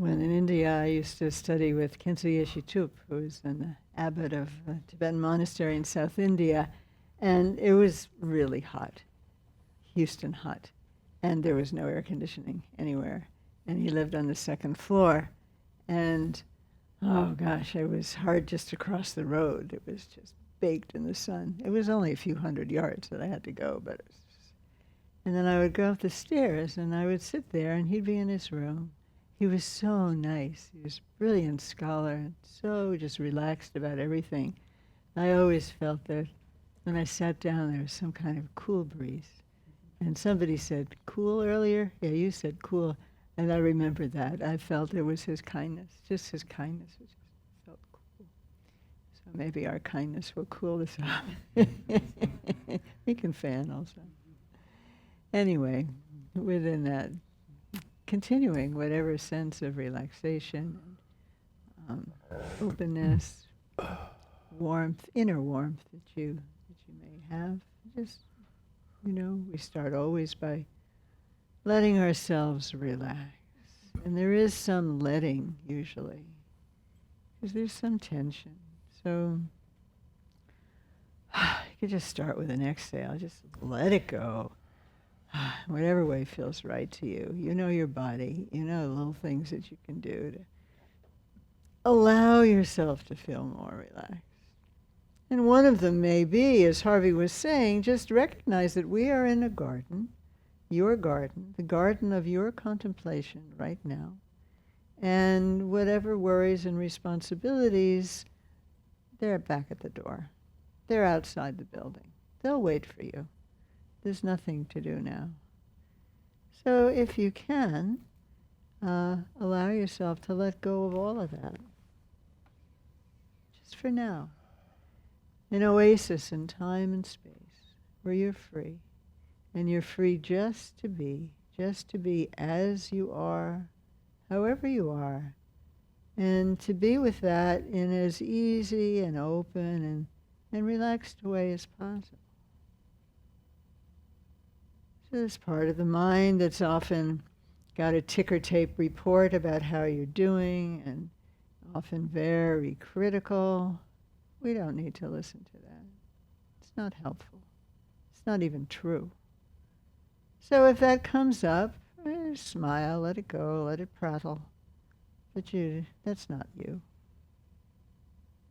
When in India, I used to study with Khyentse Yeshe Tup, who was an abbot of a Tibetan monastery in South India, and it was really hot, Houston hot, and there was no air conditioning anywhere, and he lived on the second floor, and oh gosh, it was hard just to cross the road. It was just baked in the sun. It was only a few hundred yards that I had to go, but it was just... And then I would go up the stairs, and I would sit there, and he'd be in his room. He was so nice. He was a brilliant scholar, and so just relaxed about everything. I always felt that when I sat down, there was some kind of cool breeze. And somebody said, cool earlier? Yeah, you said cool. And I remembered that. I felt it was his kindness, just his kindness. It just felt cool. So maybe our kindness will cool us off. We can fan also. Anyway, within that, continuing whatever sense of relaxation, openness, warmth, inner warmth that you may have. Just, we start always by letting ourselves relax. And there is some letting, usually, because there's some tension. So you could just start with an exhale. Just let it go. Whatever way feels right to you. You know your body. You know the little things that you can do to allow yourself to feel more relaxed. And one of them may be, as Harvey was saying, just recognize that we are in a garden, your garden, the garden of your contemplation right now. And whatever worries and responsibilities, they're back at the door. They're outside the building. They'll wait for you. There's nothing to do now. So if you can, allow yourself to let go of all of that. Just for now. An oasis in time and space where you're free. And you're free just to be as you are, however you are. And to be with that in as easy and open and relaxed a way as possible. So this part of the mind that's often got a ticker tape report about how you're doing and often very critical. We don't need to listen to that. It's not helpful. It's not even true. So if that comes up, smile, let it go, let it prattle. But that's not you.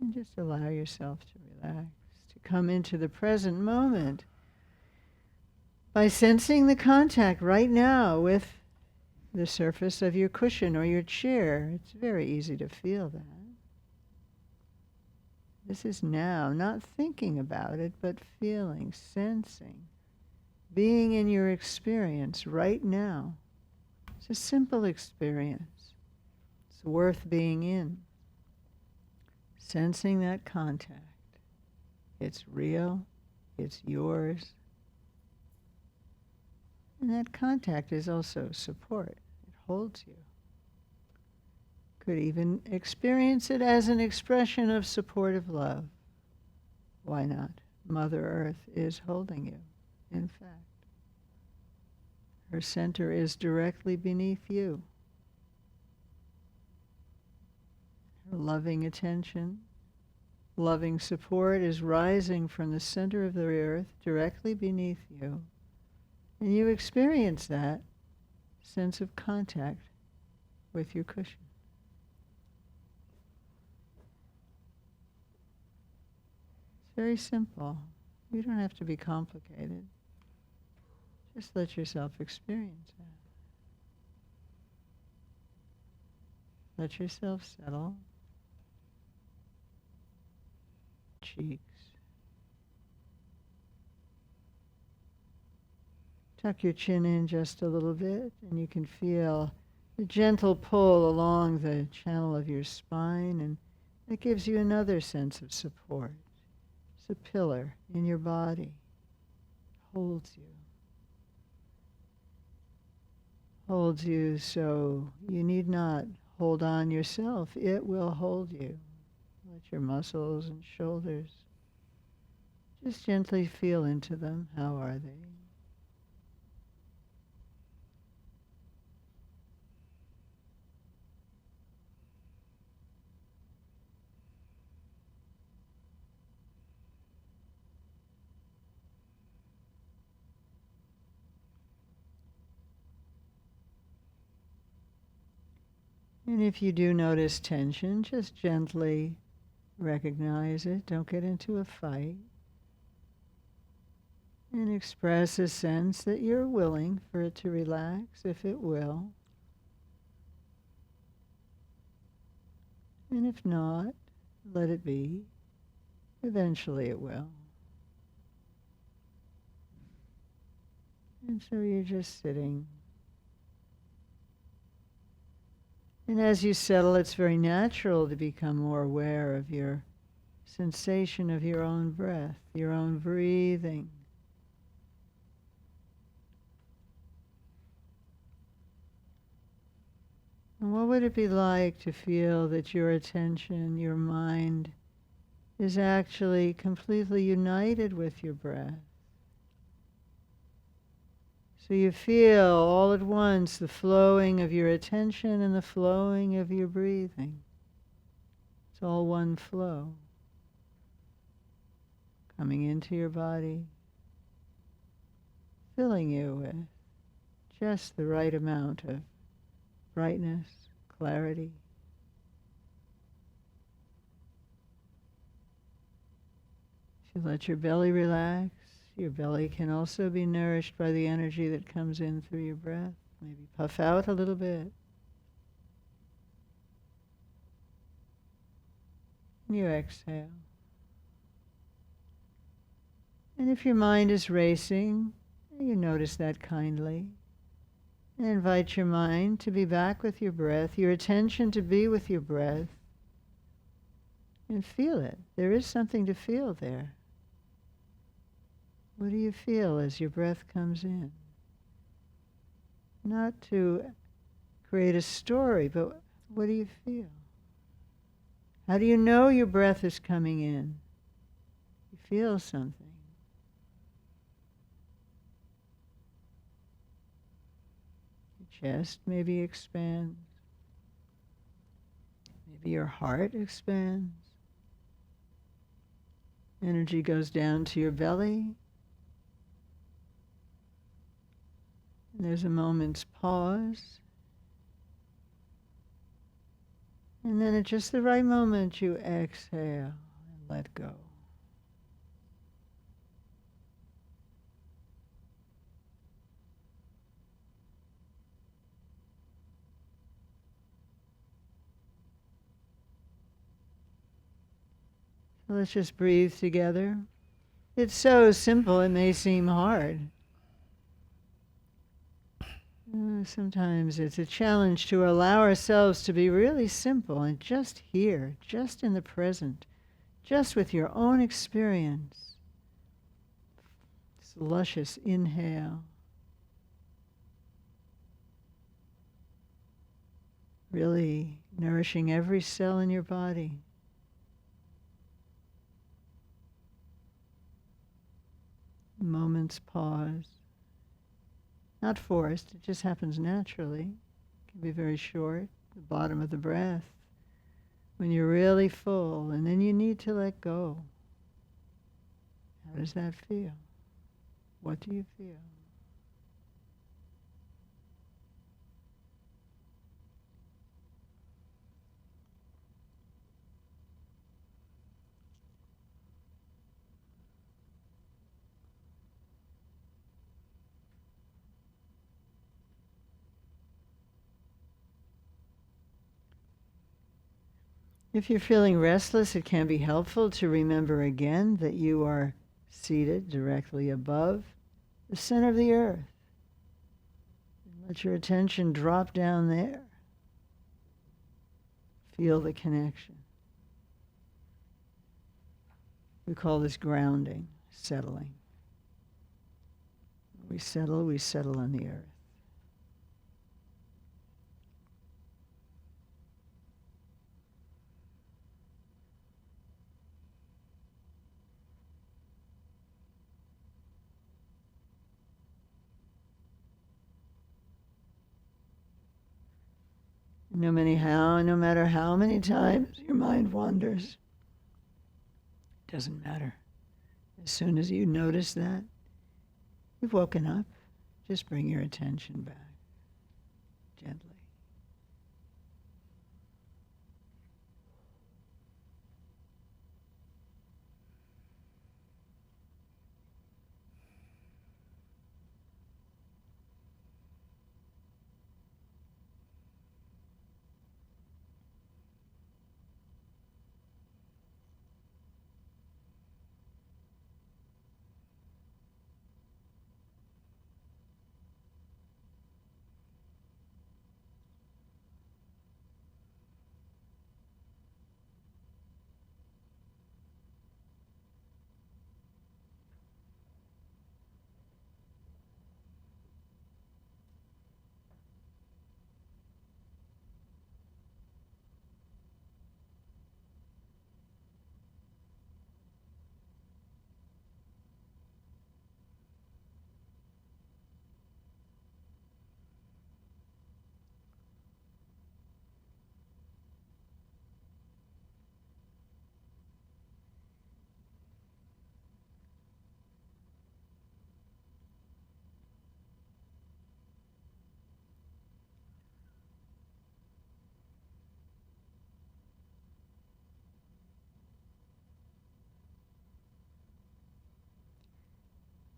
And just allow yourself to relax, to come into the present moment by sensing the contact right now with the surface of your cushion or your chair. It's very easy to feel that. This is now, not thinking about it, but feeling, sensing, being in your experience right now. It's a simple experience. It's worth being in. Sensing that contact. It's real. It's yours. And that contact is also support. It holds you. Could even experience it as an expression of supportive love. Why not? Mother Earth is holding you, in fact. Her center is directly beneath you. Her loving attention, loving support is rising from the center of the earth directly beneath you. And you experience that sense of contact with your cushion. It's very simple. You don't have to be complicated. Just let yourself experience that. Let yourself settle. Cheeks. Tuck your chin in just a little bit, and you can feel a gentle pull along the channel of your spine, and it gives you another sense of support. It's a pillar in your body. Holds you. Holds you so you need not hold on yourself. It will hold you. Let your muscles and shoulders just gently feel into them. How are they? And if you do notice tension, just gently recognize it. Don't get into a fight. And express a sense that you're willing for it to relax if it will. And if not, let it be. Eventually it will. And so you're just sitting. And as you settle, it's very natural to become more aware of your sensation of your own breath, your own breathing. And what would it be like to feel that your attention, your mind, is actually completely united with your breath? So you feel all at once the flowing of your attention and the flowing of your breathing. It's all one flow. Coming into your body, filling you with just the right amount of brightness, clarity. If you let your belly relax, your belly can also be nourished by the energy that comes in through your breath. Maybe puff out a little bit. And you exhale. And if your mind is racing, you notice that kindly. And invite your mind to be back with your breath, your attention to be with your breath. And feel it. There is something to feel there. What do you feel as your breath comes in? Not to create a story, but what do you feel? How do you know your breath is coming in? You feel something. Your chest maybe expands. Maybe your heart expands. Energy goes down to your belly. And there's a moment's pause. And then at just the right moment, you exhale and let go. So let's just breathe together. It's so simple, it may seem hard. Sometimes it's a challenge to allow ourselves to be really simple and just here, just in the present, just with your own experience. This luscious inhale. Really nourishing every cell in your body. Moment's pause. Not forced, it just happens naturally. It can be very short, the bottom of the breath, when you're really full, and then you need to let go. How does that feel? What do you feel? If you're feeling restless, it can be helpful to remember again that you are seated directly above the center of the earth. Let your attention drop down there. Feel the connection. We call this grounding, settling. We settle on the earth. No matter how many times your mind wanders, it doesn't matter. As soon as you notice that, you've woken up. Just bring your attention back, gently.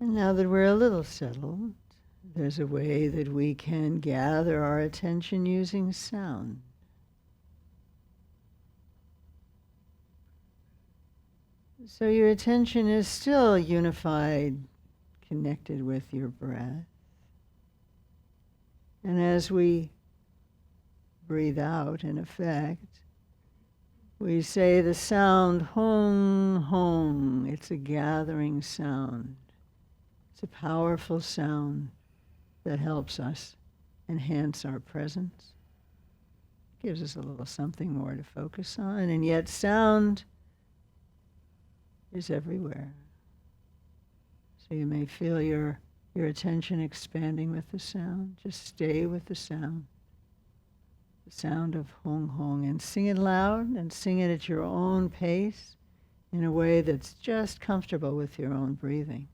And now that we're a little settled, there's a way that we can gather our attention using sound. So your attention is still unified, connected with your breath. And as we breathe out, in effect, we say the sound hong hong. It's a gathering sound. It's a powerful sound that helps us enhance our presence. Gives us a little something more to focus on. And yet sound is everywhere. So you may feel your attention expanding with the sound. Just stay with the sound. The sound of hong hong, and sing it loud and sing it at your own pace in a way that's just comfortable with your own breathing.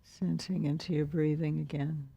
Sensing into your breathing again.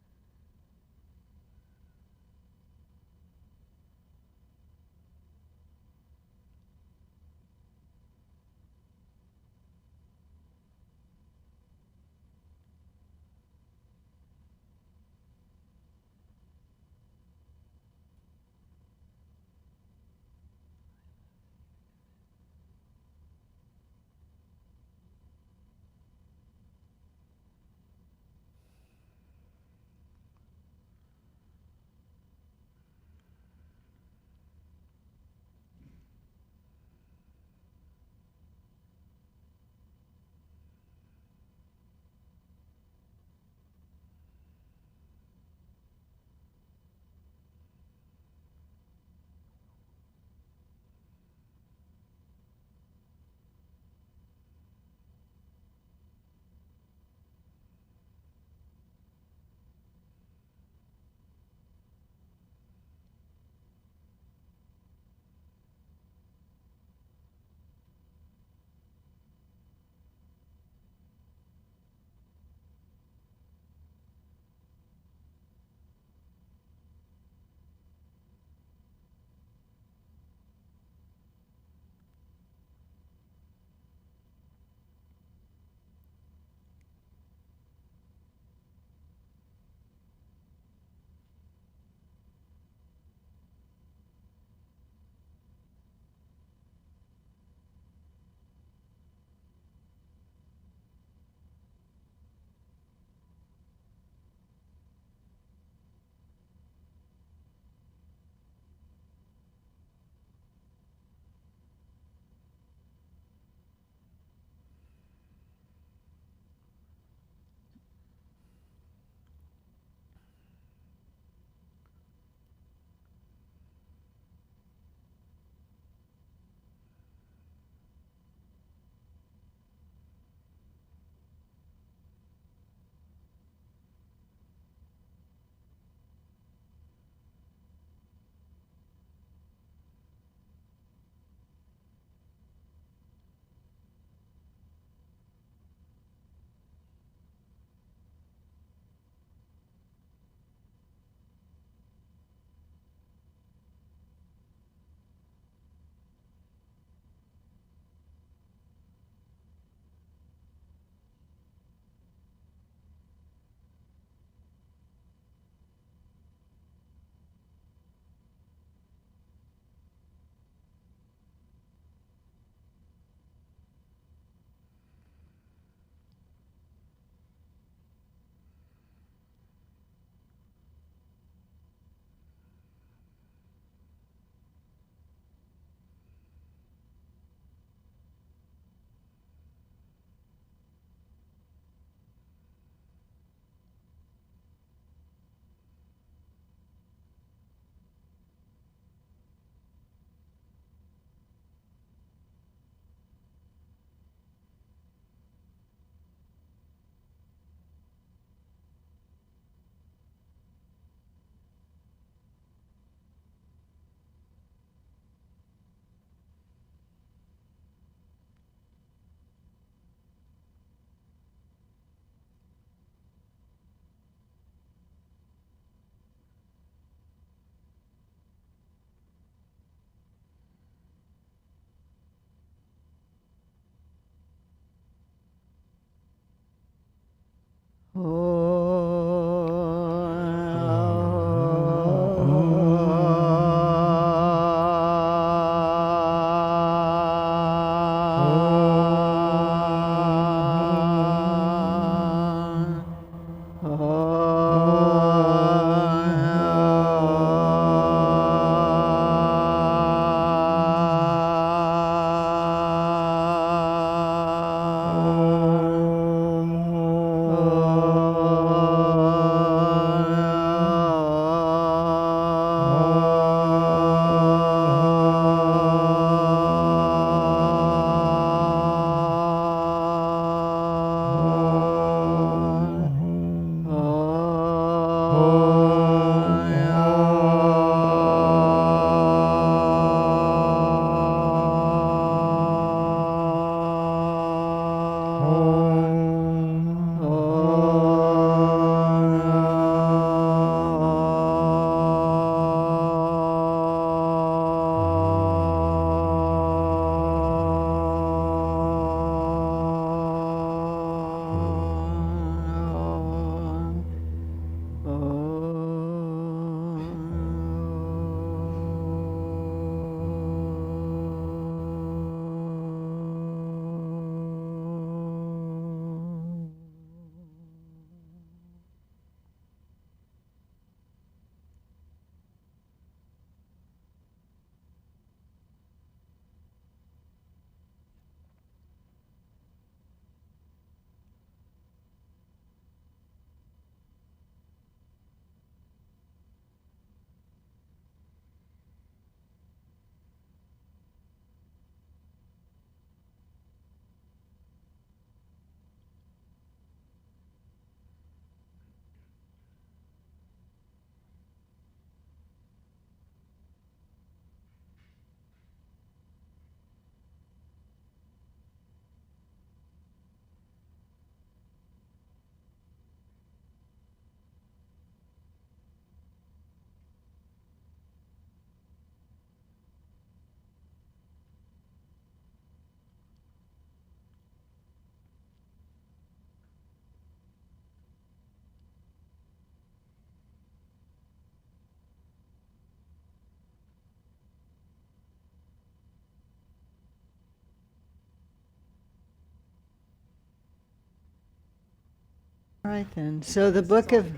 All right then. So the book of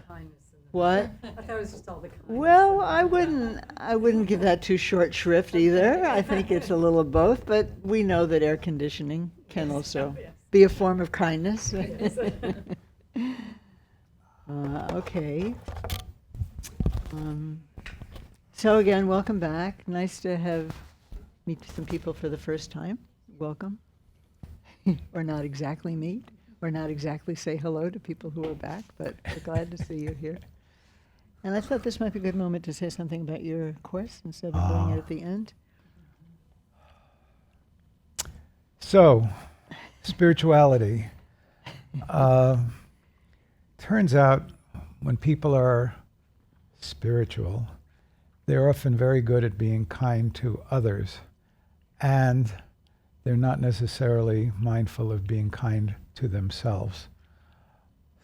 what? I thought it was just all the kindness. Well, I wouldn't give that too short shrift either. I think it's a little of both, but we know that air conditioning can also Yes. be a form of kindness. Yes. Okay. So again, welcome back. Nice to meet some people for the first time. Welcome. Or not exactly meet, or not exactly say hello to people who are back, but we're glad to see you here. And I thought this might be a good moment to say something about your course instead of doing it at the end. So, spirituality. Turns out when people are spiritual, they're often very good at being kind to others, and they're not necessarily mindful of being kind to themselves.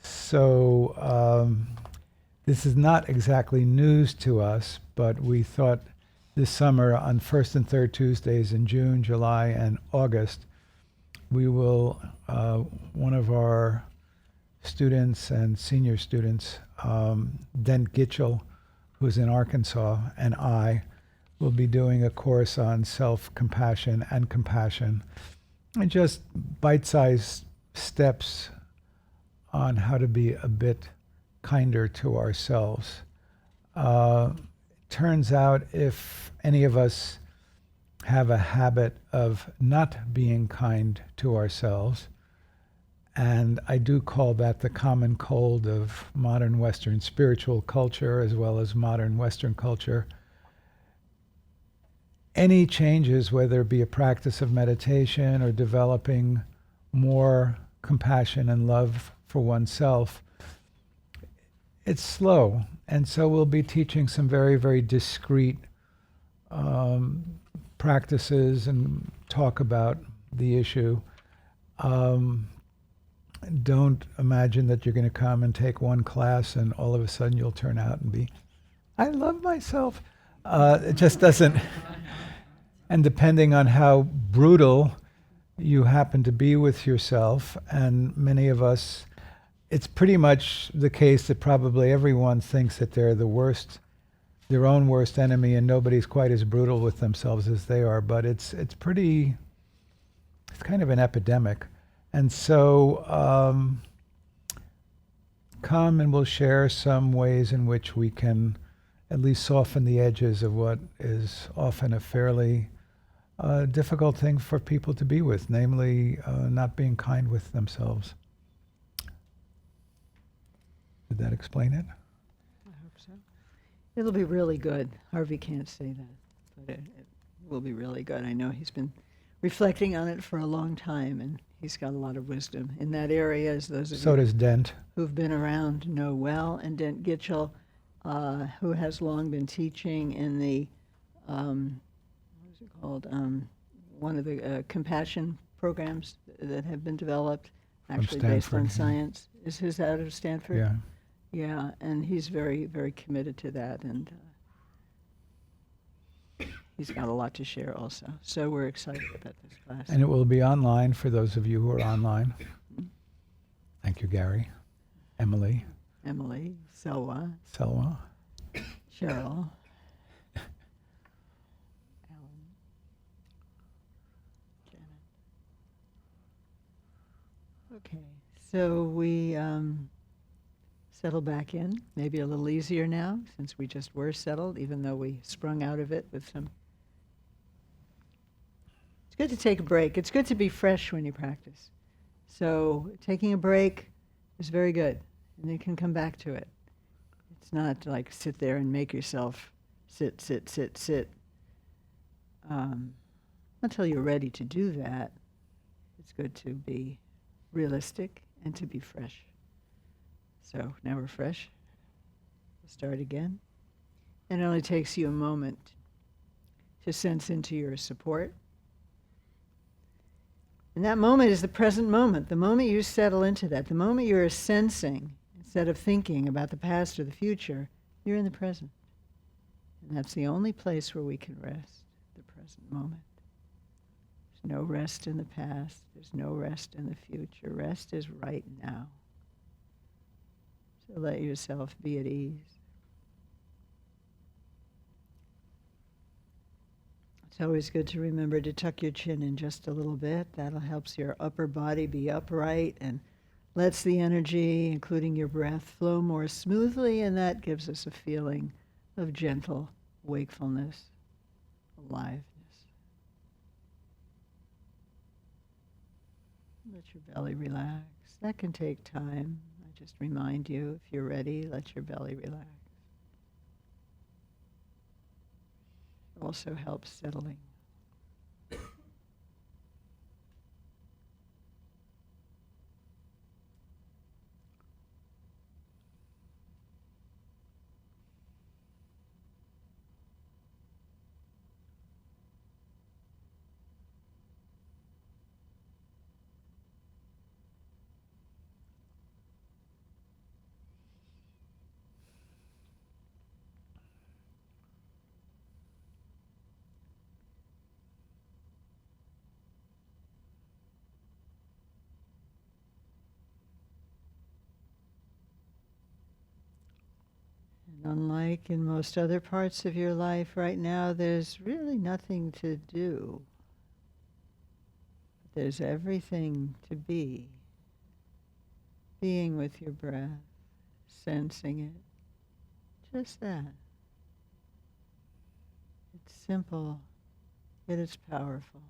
So this is not exactly news to us, but we thought this summer on first and third Tuesdays in June, July, and August, we will, one of our students and senior students, Dent Gitchell, who's in Arkansas, and I will be doing a course on self-compassion and compassion, and just bite-sized steps on how to be a bit kinder to ourselves. Turns out if any of us have a habit of not being kind to ourselves, and I do call that the common cold of modern Western spiritual culture as well as modern Western culture, any changes, whether it be a practice of meditation or developing more compassion and love for oneself, it's slow. And so we'll be teaching some very, very discrete practices and talk about the issue. Don't imagine that you're going to come and take one class and all of a sudden you'll turn out and be, I love myself. It just doesn't. And depending on how brutal you happen to be with yourself, and many of us, it's pretty much the case that probably everyone thinks that they're the worst, their own worst enemy, and nobody's quite as brutal with themselves as they are. But it's kind of an epidemic. And so come and we'll share some ways in which we can at least soften the edges of what is often a fairly difficult thing for people to be with, namely not being kind with themselves. Did that explain it? I hope so. It'll be really good. Harvey can't say that, but it will be really good. I know he's been reflecting on it for a long time, and he's got a lot of wisdom in that area, as those of So you does Dent. who've been around know well. And Dent Gitchell, who has long been teaching in the, what is it called, one of the compassion programs that have been developed, actually based on Stanford, yeah. science. Is his out of Stanford? Yeah. Yeah, and he's very, very committed to that, and he's got a lot to share also. So we're excited about this class. And it will be online for those of you who are online. Thank you, Gary, Emily, Emily, Selwa, Selma. Cheryl, Alan, Janet. Okay, so we settle back in, maybe a little easier now, since we just were settled, even though we sprung out of it with some. It's good to take a break. It's good to be fresh when you practice. So taking a break is very good, and you can come back to it. It's not like sit there and make yourself sit. Until you're ready to do that, it's good to be realistic and to be fresh. So now we're fresh. We'll start again. And it only takes you a moment to sense into your support. And that moment is the present moment. The moment you settle into that, the moment you're sensing, instead of thinking about the past or the future, you're in the present. And that's the only place where we can rest, the present moment. There's no rest in the past. There's no rest in the future. Rest is right now. So let yourself be at ease. It's always good to remember to tuck your chin in just a little bit. That'll help your upper body be upright and lets the energy, including your breath, flow more smoothly, and that gives us a feeling of gentle wakefulness, aliveness. Let your belly relax. That can take time. I just remind you, if you're ready, let your belly relax. It also helps settling. And unlike in most other parts of your life right now, there's really nothing to do. There's everything to be. Being with your breath, sensing it, just that. It's simple, yet it's powerful.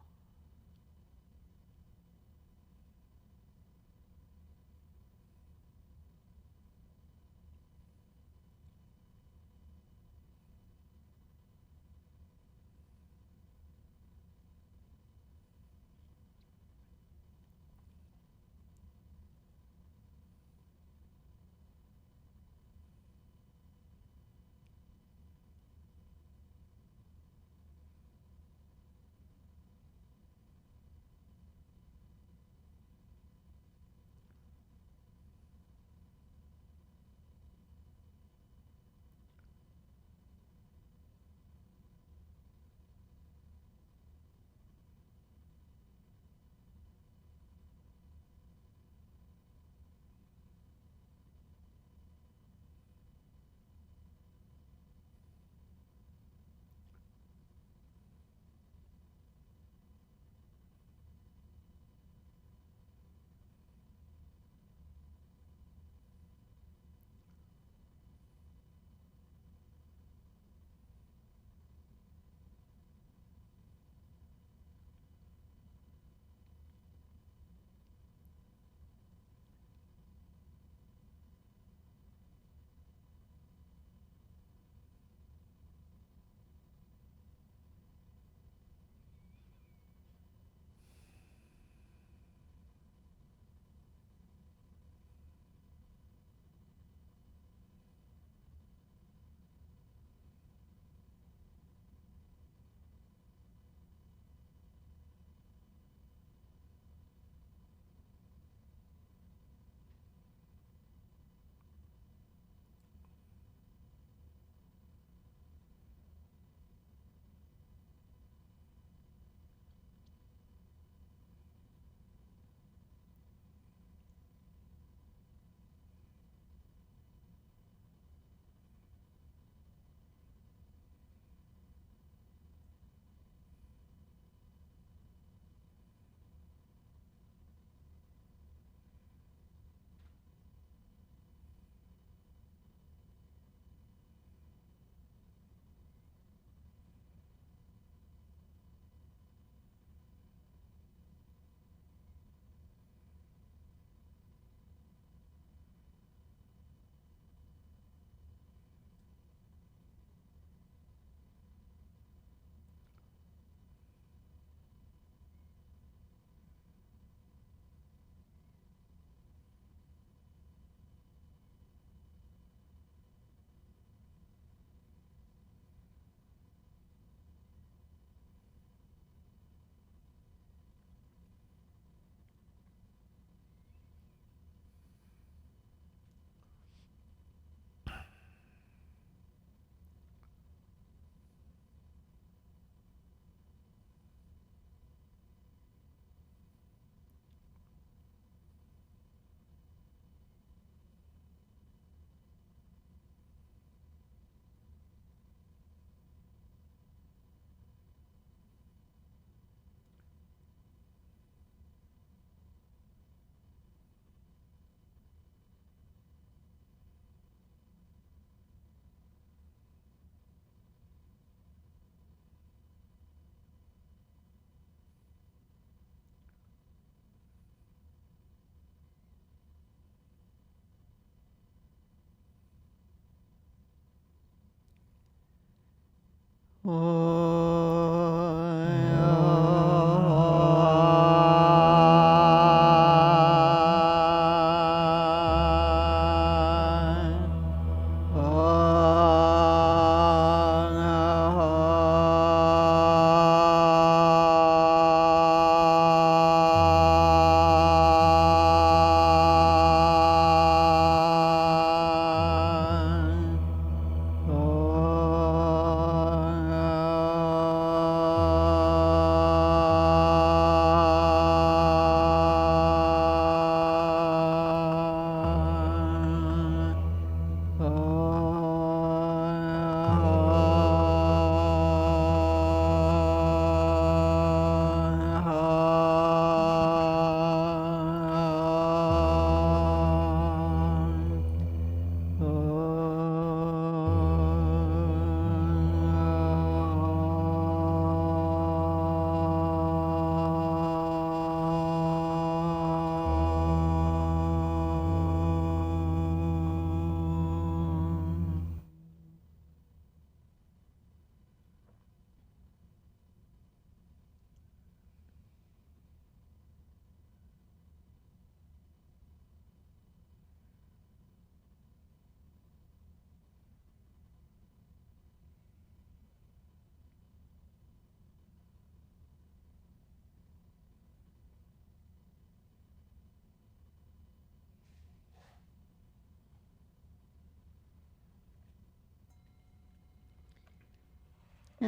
And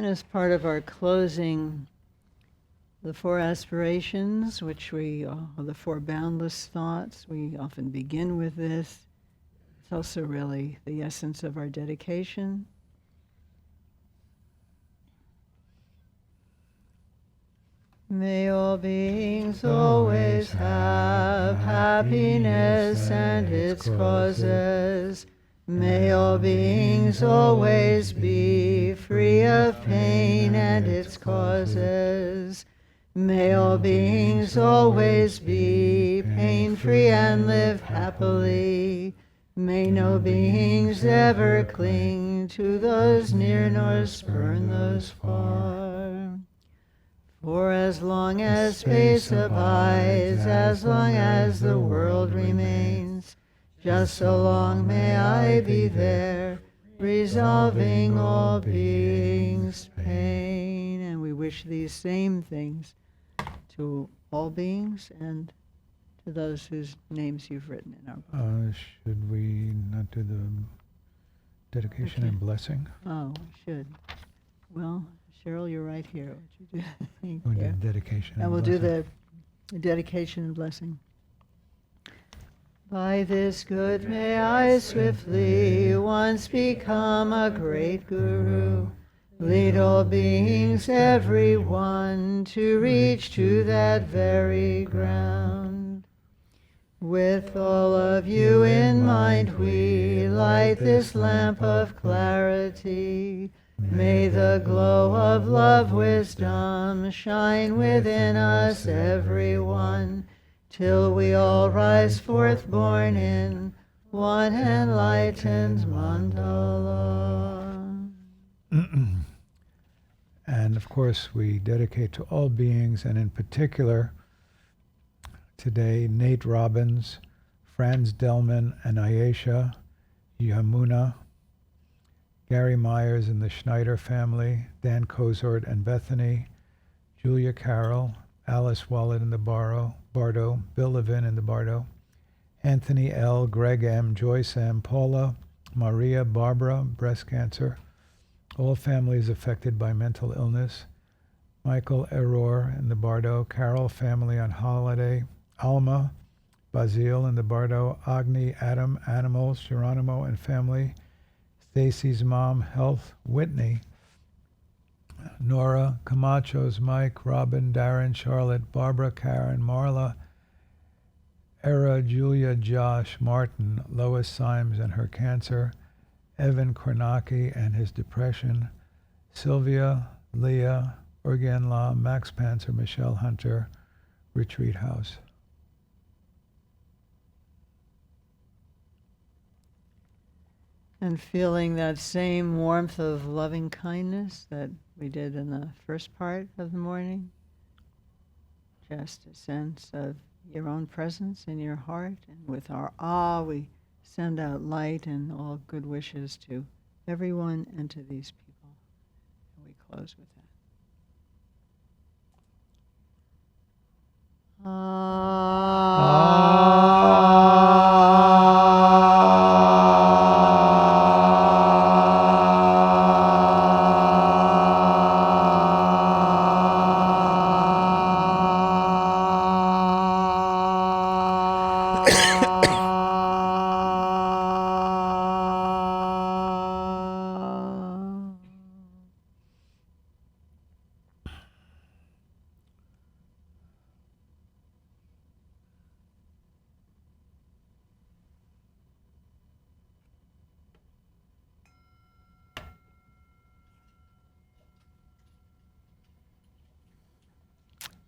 as part of our closing, the four aspirations, which the four boundless thoughts, we often begin with this. It's also really the essence of our dedication. May all beings always have happiness and its causes. May all beings always be free of pain and its causes. May all beings always be pain-free and live happily. May no beings ever cling to those near nor spurn those far. For as long as space abides, as long as the world remains, just so long may I be there, resolving all beings' pain. And we wish these same things to all beings and to those whose names you've written in our book. Should we not do the dedication and blessing? Oh, we should. Well, Cheryl, you're right here. What you do? Thank We you. did dedication And we'll blessing. do the dedication and blessing. By this good may I swiftly once become a great guru, lead all beings, every one, to reach to that very ground. With all of you in mind we light this lamp of clarity. May the glow of love, wisdom shine within us, every one, till we all rise forth born in one enlightened mandala. And of course, we dedicate to all beings, and in particular, today, Nate Robbins, Franz Delman and Ayesha, Yamuna, Gary Myers and the Schneider family, Dan Kozort and Bethany, Julia Carroll, Alice Wallet in the Bardo, Bill Levin in the Bardo, Anthony L., Greg M., Joyce M., Paula, Maria, Barbara, breast cancer, all families affected by mental illness, Michael Error in the Bardo, Carol family on holiday, Alma, Bazil in the Bardo, Agni, Adam, animals, Geronimo and family, Stacy's mom, health, Whitney, Nora, Camacho's Mike, Robin, Darren, Charlotte, Barbara, Karen, Marla, Era, Julia, Josh, Martin, Lois Symes and her cancer, Evan Kornacki and his depression, Sylvia, Leah, Organ Law, Max Panzer, Michelle Hunter, Retreat House. And feeling that same warmth of loving kindness that we did in the first part of the morning. Just a sense of your own presence in your heart. And with our we send out light and all good wishes to everyone and to these people. And we close with that.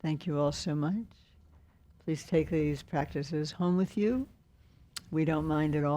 Thank you all so much. Please take these practices home with you. We don't mind at all.